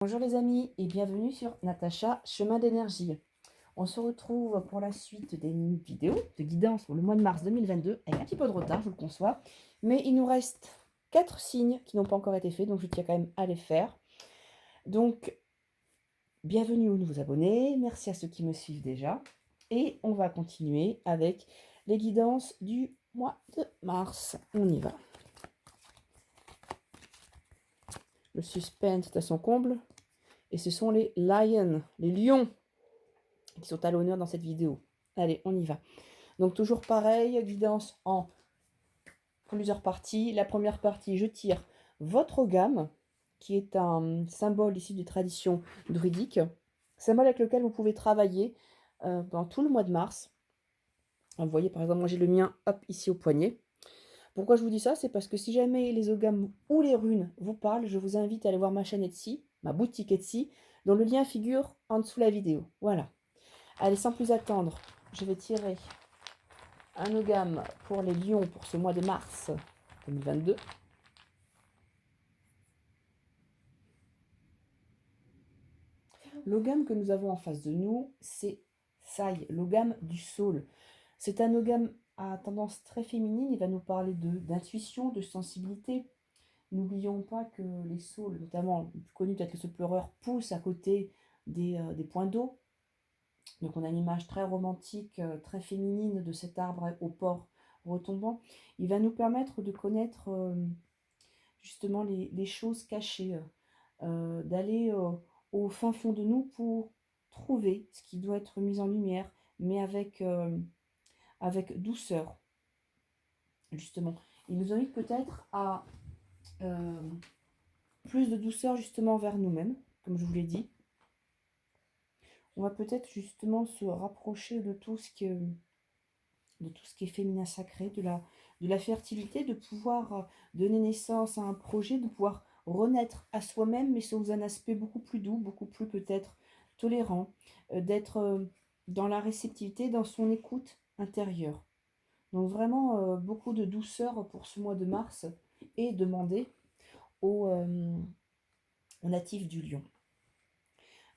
Bonjour les amis et bienvenue sur Natacha Chemin d'énergie. On se retrouve pour la suite des vidéos de guidance pour le mois de mars 2022 avec un petit peu de retard, je le conçois, mais il nous reste 4 signes qui n'ont pas encore été faits, donc je tiens quand même à les faire. Donc, bienvenue aux nouveaux abonnés, merci à ceux qui me suivent déjà, et on va continuer avec les guidances du mois de mars. On y va. Le suspense est à son comble. Et ce sont les lions, les lions, qui sont à l'honneur dans cette vidéo. Allez, on y va. Donc toujours pareil, guidance en plusieurs parties. La première partie, je tire votre gamme, qui est un symbole issu des traditions druidiques, symbole avec lequel vous pouvez travailler dans tout le mois de mars. Vous voyez, par exemple, moi j'ai le mien, hop, ici au poignet. Pourquoi je vous dis ça? C'est parce que si jamais les ogames ou les runes vous parlent, je vous invite à aller voir ma chaîne Etsy, ma boutique Etsy, dont le lien figure en dessous de la vidéo. Voilà. Allez, sans plus attendre, je vais tirer un ogame pour les lions pour ce mois de mars 2022. L'ogame que nous avons en face de nous, c'est Sai, l'ogame du saule. C'est un ogame à tendance très féminine, il va nous parler d'intuition, de sensibilité. N'oublions pas que les saules, notamment le plus connu peut-être le saule pleureur, poussent à côté des points d'eau. Donc on a une image très romantique, très féminine de cet arbre au port retombant. Il va nous permettre de connaître justement les choses cachées, d'aller au fin fond de nous pour trouver ce qui doit être mis en lumière, mais avec douceur, justement. Il nous invite peut-être à plus de douceur justement vers nous-mêmes, comme je vous l'ai dit. On va peut-être justement se rapprocher de tout ce qui est féminin sacré, de la fertilité, de pouvoir donner naissance à un projet, de pouvoir renaître à soi-même, mais sous un aspect beaucoup plus doux, beaucoup plus peut-être tolérant, d'être dans la réceptivité, dans son écoute intérieure. Donc vraiment beaucoup de douceur pour ce mois de mars et demander aux natifs du lion.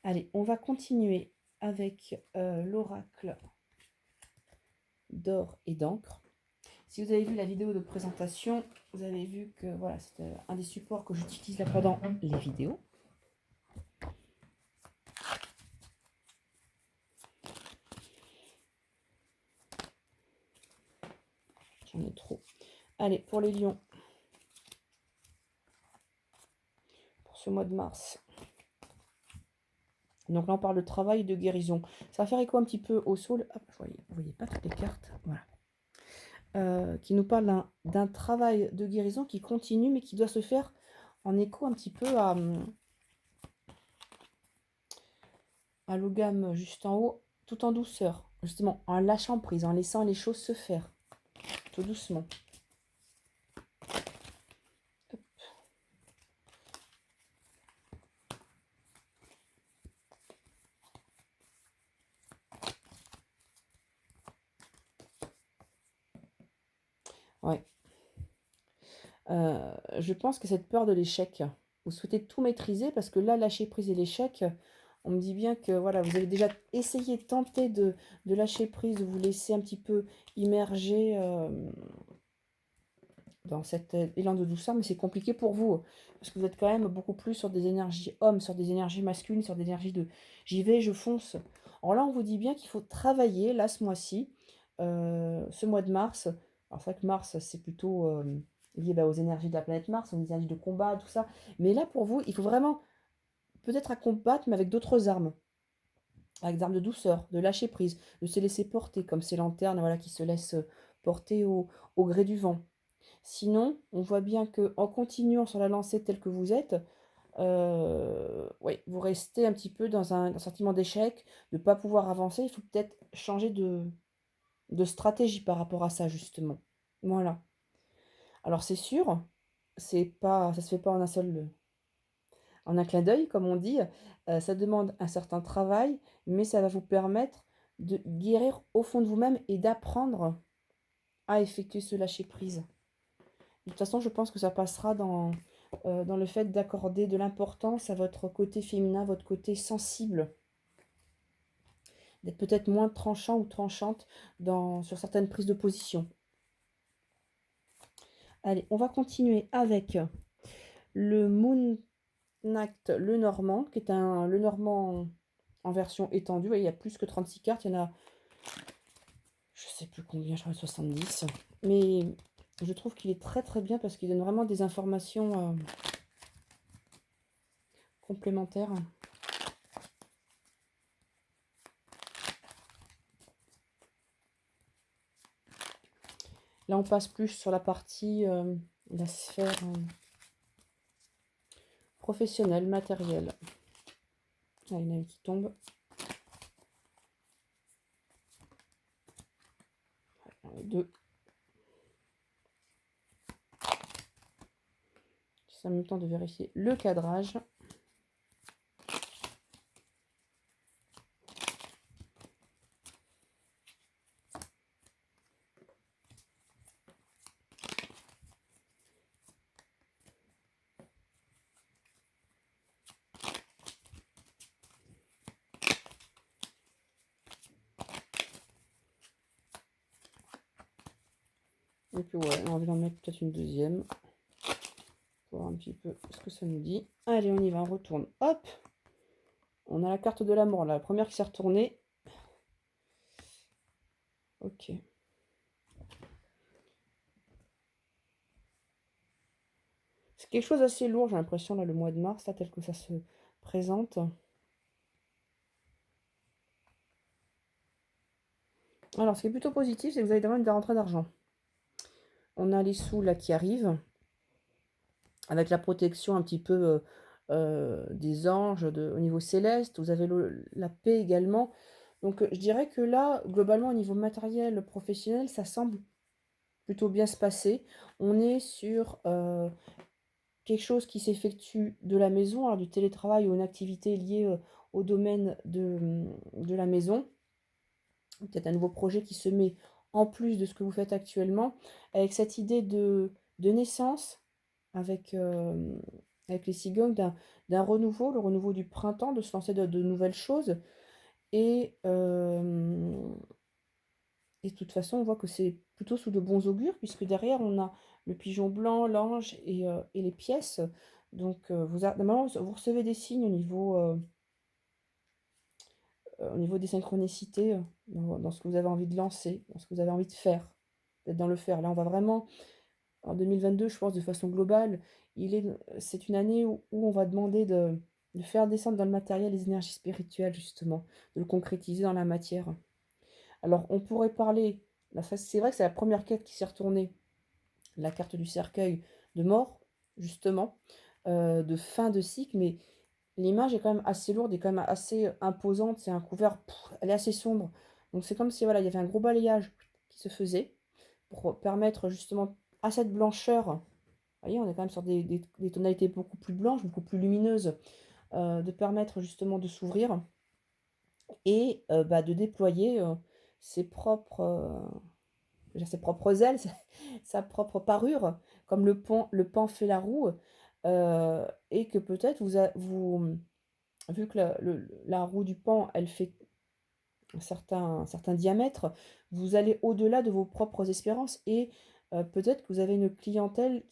Allez, on va continuer avec l'oracle d'or et d'encre. Si vous avez vu la vidéo de présentation, vous avez vu que voilà, c'est un des supports que j'utilise là pendant les vidéos. J'en ai trop. Allez, pour les lions, pour ce mois de mars. Donc là, on parle de travail et de guérison. Ça va faire écho un petit peu au saule. Hop, vous voyez pas toutes les cartes. Voilà. Qui nous parle d'un travail de guérison qui continue, mais qui doit se faire en écho un petit peu à l'ogame juste en haut, tout en douceur. Justement, en lâchant prise, en laissant les choses se faire. Tout doucement. Hop. Ouais. Je pense que cette peur de l'échec, vous souhaitez tout maîtriser parce que là, lâcher prise et l'échec, on me dit bien que voilà, vous avez déjà essayé, tenté de lâcher prise, de vous laisser un petit peu immerger dans cet élan de douceur, mais c'est compliqué pour vous parce que vous êtes quand même beaucoup plus sur des énergies hommes, sur des énergies masculines, sur des énergies de j'y vais, je fonce. Alors là, on vous dit bien qu'il faut travailler là ce mois-ci, ce mois de mars. Alors c'est vrai que Mars, c'est plutôt lié aux énergies de la planète Mars, aux énergies de combat, tout ça. Mais là, pour vous, il faut vraiment peut-être à combattre, mais avec d'autres armes. Avec des armes de douceur, de lâcher prise, de se laisser porter, comme ces lanternes voilà, qui se laissent porter au gré du vent. Sinon, on voit bien qu'en continuant sur la lancée telle que vous êtes, oui, vous restez un petit peu dans un sentiment d'échec, de ne pas pouvoir avancer. Il faut peut-être changer de stratégie par rapport à ça, justement. Voilà. Alors c'est sûr, ça se fait pas en un clin d'œil, comme on dit. Ça demande un certain travail, mais ça va vous permettre de guérir au fond de vous-même et d'apprendre à effectuer ce lâcher-prise. De toute façon, je pense que ça passera dans le fait d'accorder de l'importance à votre côté féminin, votre côté sensible. D'être peut-être moins tranchant ou tranchante sur certaines prises de position. Allez, on va continuer avec le Moon Knight le Normand, qui est le Normand en version étendue. Il y a plus que 36 cartes, il y en a, je sais plus combien, je crois 70. Mais je trouve qu'il est très très bien parce qu'il donne vraiment des informations complémentaires. Là, on passe plus sur la partie, la sphère professionnelle, matérielle. Ah, il y en a une qui tombe. Deux. Ça me temps de vérifier le cadrage. Et puis ouais, on va en mettre peut-être une deuxième. Pour voir un petit peu ce que ça nous dit. Allez, on y va, on retourne. Hop! On a la carte de la mort, là. La première qui s'est retournée. Ok. C'est quelque chose d'assez lourd, j'ai l'impression, là, le mois de mars, là, tel que ça se présente. Alors, ce qui est plutôt positif, c'est que vous avez vraiment une rentrée d'argent. On a les sous, là, qui arrivent. Avec la protection un petit peu des anges au niveau céleste. Vous avez la paix également. Donc, je dirais que là, globalement, au niveau matériel, professionnel, ça semble plutôt bien se passer. On est sur quelque chose qui s'effectue de la maison, alors du télétravail ou une activité liée au domaine de la maison. Peut-être un nouveau projet qui se met en plus de ce que vous faites actuellement, avec cette idée de naissance, avec les cigognes, d'un renouveau, le renouveau du printemps, de se lancer de nouvelles choses. Et de toute façon, on voit que c'est plutôt sous de bons augures, puisque derrière, on a le pigeon blanc, l'ange et les pièces. Donc, normalement, vous recevez des signes au niveau des synchronicités, dans ce que vous avez envie de lancer, dans ce que vous avez envie de faire, d'être dans le faire. Là, on va vraiment, en 2022, je pense, de façon globale, c'est une année où on va demander de faire descendre dans le matériel les énergies spirituelles, justement, de le concrétiser dans la matière. Alors, on pourrait parler, là, c'est vrai que c'est la première carte qui s'est retournée, la carte du cercueil de mort, justement, de fin de cycle, mais l'image est quand même assez lourde et quand même assez imposante. C'est un couvert, elle est assez sombre. Donc, c'est comme si voilà, il y avait un gros balayage qui se faisait pour permettre justement à cette blancheur. Vous voyez, on est quand même sur des tonalités beaucoup plus blanches, beaucoup plus lumineuses, de permettre justement de s'ouvrir et de déployer ses propres ailes, sa propre parure, comme le pan fait la roue, et que peut-être vu que la roue du pan, elle fait un certain diamètre, vous allez au-delà de vos propres espérances et peut-être que vous avez une clientèle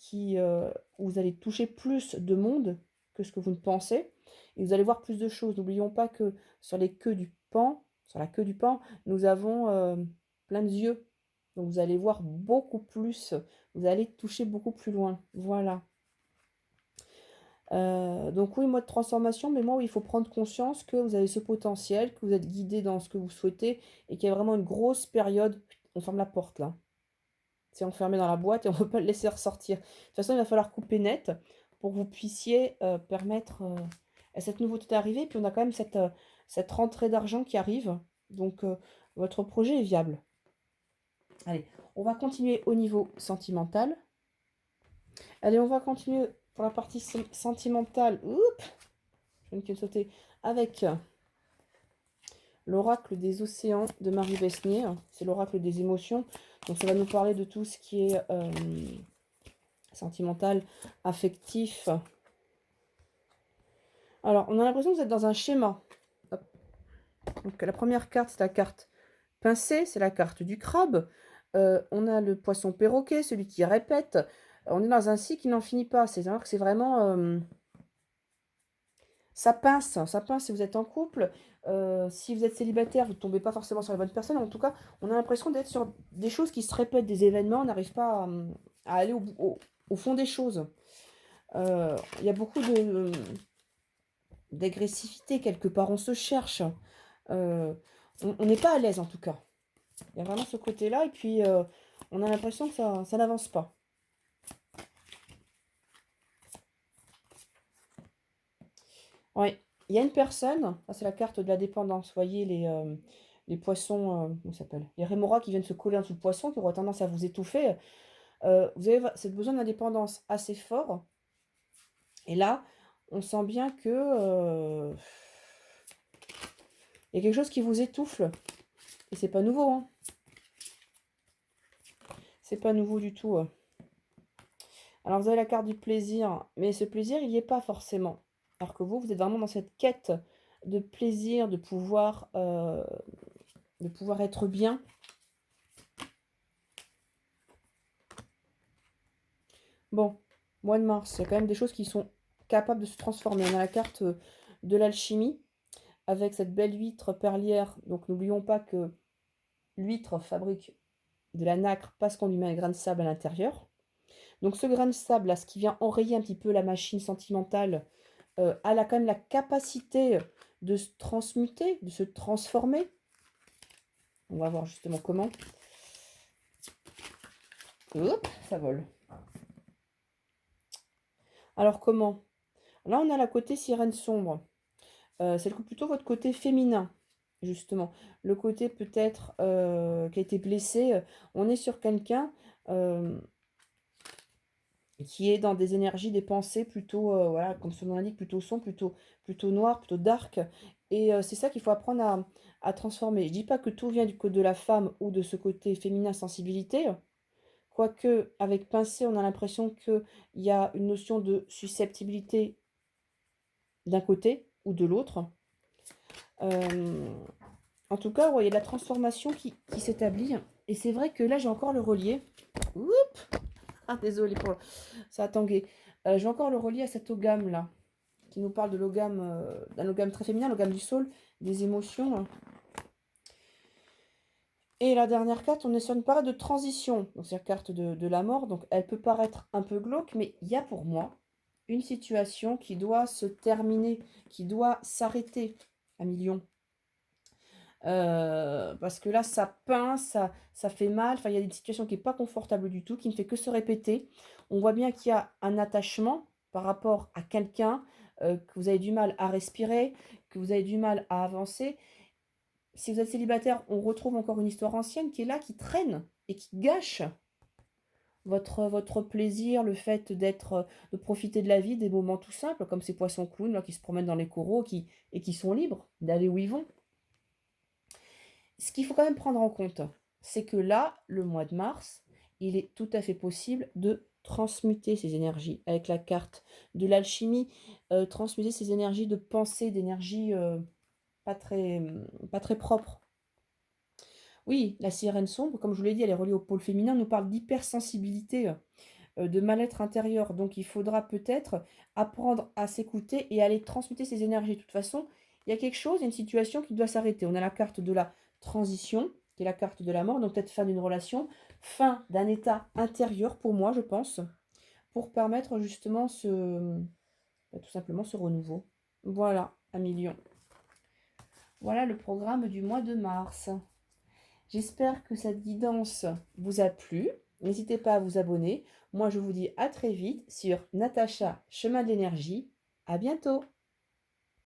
où vous allez toucher plus de monde que ce que vous ne pensez et vous allez voir plus de choses. N'oublions pas que sur la queue du pan, nous avons plein de yeux. Donc vous allez voir beaucoup plus, vous allez toucher beaucoup plus loin. Voilà. Donc oui, mode transformation, mais moi, oui, il faut prendre conscience que vous avez ce potentiel, que vous êtes guidé dans ce que vous souhaitez et qu'il y a vraiment une grosse période. On ferme la porte là. C'est enfermé dans la boîte et on ne peut pas le laisser ressortir. De toute façon, il va falloir couper net pour que vous puissiez permettre à cette nouveauté d'arriver. Puis on a quand même cette rentrée d'argent qui arrive. Donc votre projet est viable. Allez, on va continuer au niveau sentimental. Allez, on va continuer pour la partie sentimentale. Oups, je viens de sauter avec l'oracle des océans de Marie Besnier. C'est l'oracle des émotions. Donc ça va nous parler de tout ce qui est sentimental, affectif. Alors, on a l'impression que vous êtes dans un schéma. Hop. Donc, la première carte, c'est la carte pincée, c'est la carte du crabe. On a le poisson perroquet, celui qui répète. On est dans un cycle qui n'en finit pas. C'est-à-dire que c'est vraiment... ça pince si vous êtes en couple. Si vous êtes célibataire, vous ne tombez pas forcément sur la bonne personne. En tout cas, on a l'impression d'être sur des choses qui se répètent, des événements. On n'arrive pas à aller au fond des choses. Il y a beaucoup d'agressivité quelque part. On se cherche. On n'est pas à l'aise en tout cas. Il y a vraiment ce côté-là. Et puis, on a l'impression que ça n'avance pas. Oui, il y a une personne, c'est la carte de la dépendance. Vous voyez les poissons, comment ça s'appelle? Les rémoras qui viennent se coller en dessous le poisson, qui auraient tendance à vous étouffer. Vous avez cette besoin d'indépendance assez fort. Et là, on sent bien que il y a quelque chose qui vous étouffe. Et c'est pas nouveau, hein. C'est pas nouveau du tout. Alors, vous avez la carte du plaisir, mais ce plaisir, il n'y est pas forcément. Alors que vous êtes vraiment dans cette quête de plaisir, de pouvoir être bien. Bon, mois de mars, il y a quand même des choses qui sont capables de se transformer. On a la carte de l'alchimie, avec cette belle huître perlière. Donc, n'oublions pas que l'huître fabrique de la nacre parce qu'on lui met un grain de sable à l'intérieur. Donc, ce grain de sable, là, ce qui vient enrayer un petit peu la machine sentimentale, a quand même la capacité de se transmuter, de se transformer. On va voir justement comment. Hop, ça vole. Alors, comment? Là, on a la côté sirène sombre. C'est plutôt votre côté féminin, justement. Le côté peut-être qui a été blessé. On est sur quelqu'un qui est dans des énergies, des pensées plutôt, voilà, comme son nom l'indique, plutôt sombre, plutôt noir, plutôt dark. Et c'est ça qu'il faut apprendre à transformer. Je ne dis pas que tout vient du côté de la femme ou de ce côté féminin sensibilité. Quoique, avec pincée, on a l'impression qu'il y a une notion de susceptibilité d'un côté ou de l'autre. En tout cas, ouais, il y a de la transformation qui s'établit. Et c'est vrai que là, j'ai encore le relier. Oups! Ah, désolé pour ça a tangué. Je vais encore le relier à cet ogame là, qui nous parle de l'ogame, d'un ogame très féminin, l'ogame du saule, des émotions. Et la dernière carte, on est sur une période de transition. Donc c'est la carte de la mort. Donc elle peut paraître un peu glauque, mais il y a pour moi une situation qui doit se terminer, qui doit s'arrêter à millions. Parce que là, ça pince, ça fait mal. Enfin, il y a une situation qui n'est pas confortable du tout, qui ne fait que se répéter. On voit bien qu'il y a un attachement par rapport à quelqu'un, que vous avez du mal à respirer, que vous avez du mal à avancer. Si vous êtes célibataire, on retrouve encore une histoire ancienne qui est là, qui traîne et qui gâche votre plaisir, le fait de profiter de la vie, des moments tout simples, comme ces poissons clowns là, qui se promènent dans les coraux et qui sont libres d'aller où ils vont. Ce qu'il faut quand même prendre en compte, c'est que là, le mois de mars, il est tout à fait possible de transmuter ces énergies avec la carte de l'alchimie, transmuter ces énergies de pensée, d'énergie pas très propre. Oui, la sirène sombre, comme je vous l'ai dit, elle est reliée au pôle féminin, nous parle d'hypersensibilité, de mal-être intérieur. Donc il faudra peut-être apprendre à s'écouter et aller transmuter ces énergies. De toute façon, il y a quelque chose, il y a une situation qui doit s'arrêter. On a la carte de la transition, qui est la carte de la mort, donc peut-être fin d'une relation, fin d'un état intérieur pour moi, je pense, pour permettre justement tout simplement ce renouveau. Voilà, un million. Voilà le programme du mois de mars. J'espère que cette guidance vous a plu. N'hésitez pas à vous abonner. Moi, je vous dis à très vite sur Natacha, Chemin de l'énergie. À bientôt!